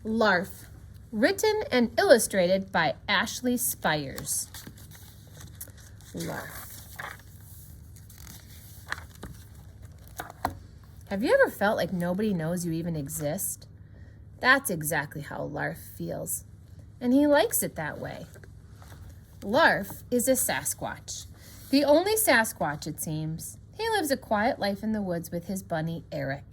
Larf, written and illustrated by Ashley Spires. Larf. Have you ever felt like nobody knows you even exist? That's exactly how Larf feels, and he likes it that way. Larf is a Sasquatch, the only Sasquatch, it seems. He lives a quiet life in the woods with his bunny, Eric.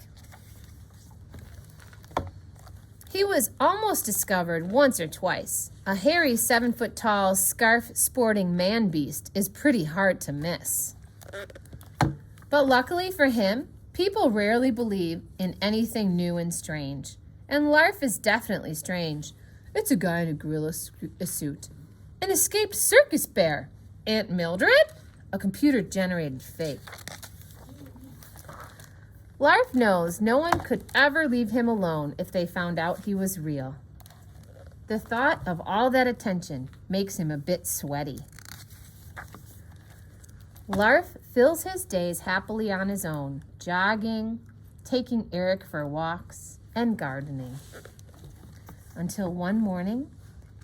He was almost discovered once or twice. A hairy 7-foot-tall, scarf-sporting man-beast is pretty hard to miss. But luckily for him, people rarely believe in anything new and strange. And Larf is definitely strange. It's a guy in a gorilla suit. An escaped circus bear. Aunt Mildred? A computer-generated fake. Larf knows no one could ever leave him alone if they found out he was real. The thought of all that attention makes him a bit sweaty. Larf fills his days happily on his own, jogging, taking Eric for walks, and gardening. Until one morning,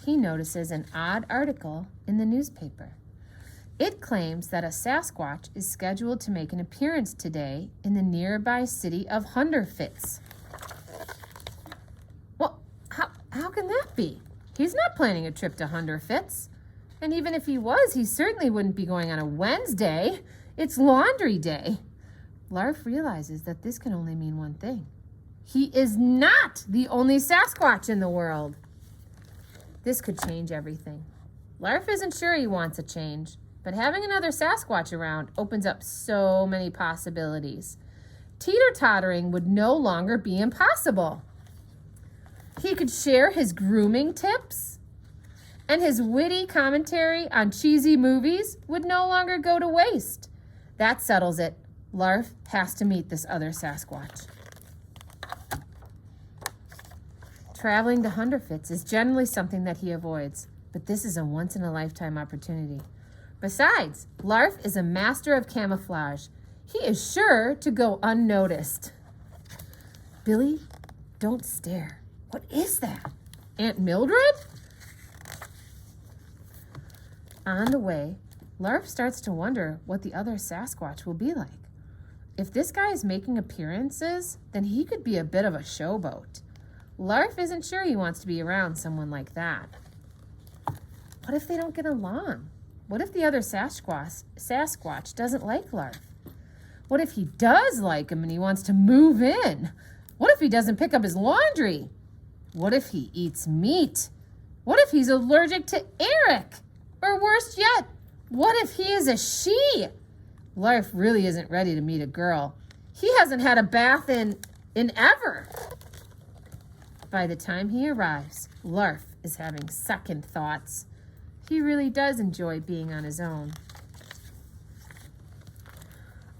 he notices an odd article in the newspaper. It claims that a Sasquatch is scheduled to make an appearance today in the nearby city of Hunderfitz. Well, how can that be? He's not planning a trip to Hunderfitz. And even if he was, he certainly wouldn't be going on a Wednesday. It's laundry day. Larf realizes that this can only mean one thing. He is not the only Sasquatch in the world. This could change everything. Larf isn't sure he wants a change, but having another Sasquatch around opens up so many possibilities. Teeter-tottering would no longer be impossible. He could share his grooming tips, and his witty commentary on cheesy movies would no longer go to waste. That settles it. Larf has to meet this other Sasquatch. Traveling to Hunderfitz is generally something that he avoids, but this is a once-in-a-lifetime opportunity. Besides, Larf is a master of camouflage. He is sure to go unnoticed. Billy, don't stare. What is that? Aunt Mildred? On the way, Larf starts to wonder what the other Sasquatch will be like. If this guy is making appearances, then he could be a bit of a showboat. Larf isn't sure he wants to be around someone like that. What if they don't get along? What if the other Sasquatch doesn't like Larf? What if he does like him and he wants to move in? What if he doesn't pick up his laundry? What if he eats meat? What if he's allergic to Eric? Or worse yet, what if he is a she? Larf really isn't ready to meet a girl. He hasn't had a bath in ever. By the time he arrives, Larf is having second thoughts. He really does enjoy being on his own.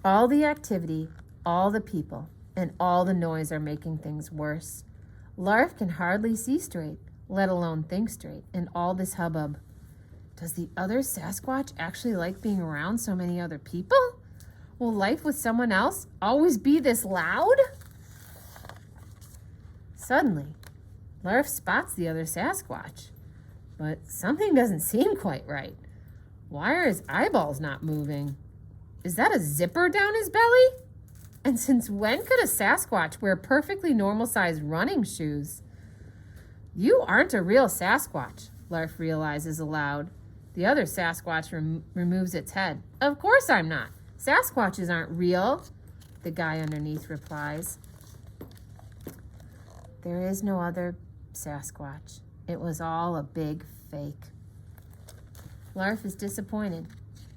All the activity, all the people, and all the noise are making things worse. Larf can hardly see straight, let alone think straight, in all this hubbub. Does the other Sasquatch actually like being around so many other people? Will life with someone else always be this loud? Suddenly, Larf spots the other Sasquatch, but something doesn't seem quite right. Why are his eyeballs not moving? Is that a zipper down his belly? And since when could a Sasquatch wear perfectly normal-sized running shoes? You aren't a real Sasquatch, Larf realizes aloud. The other Sasquatch removes its head. Of course I'm not. Sasquatches aren't real, the guy underneath replies. There is no other Sasquatch. It was all a big fake. Larf is disappointed,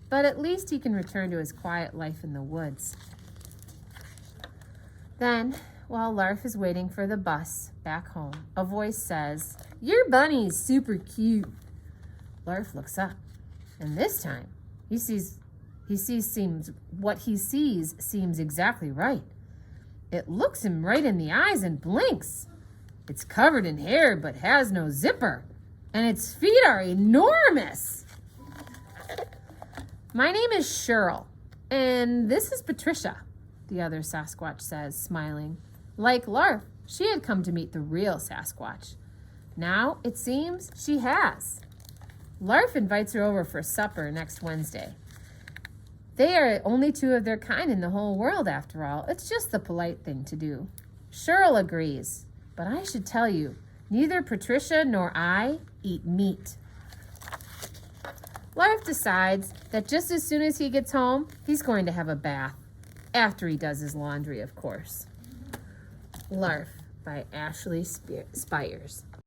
but at least he can return to his quiet life in the woods. Then, while Larf is waiting for the bus back home, a voice says, "Your bunny's super cute." Larf looks up, and this time what he sees seems exactly right. It looks him right in the eyes and blinks. It's covered in hair but has no zipper, and its feet are enormous. My name is Cheryl, and this is Patricia, the other Sasquatch says, smiling. Like Larf, She had come to meet the real Sasquatch. Now, it seems, she has. Larf invites her over for supper next Wednesday. They are only two of their kind in the whole world, after all. It's just the polite thing to do. Cheryl agrees, but I should tell you, neither Patricia nor I eat meat. Larf decides that just as soon as he gets home, he's going to have a bath. After he does his laundry, of course. Larf by Ashley Spires.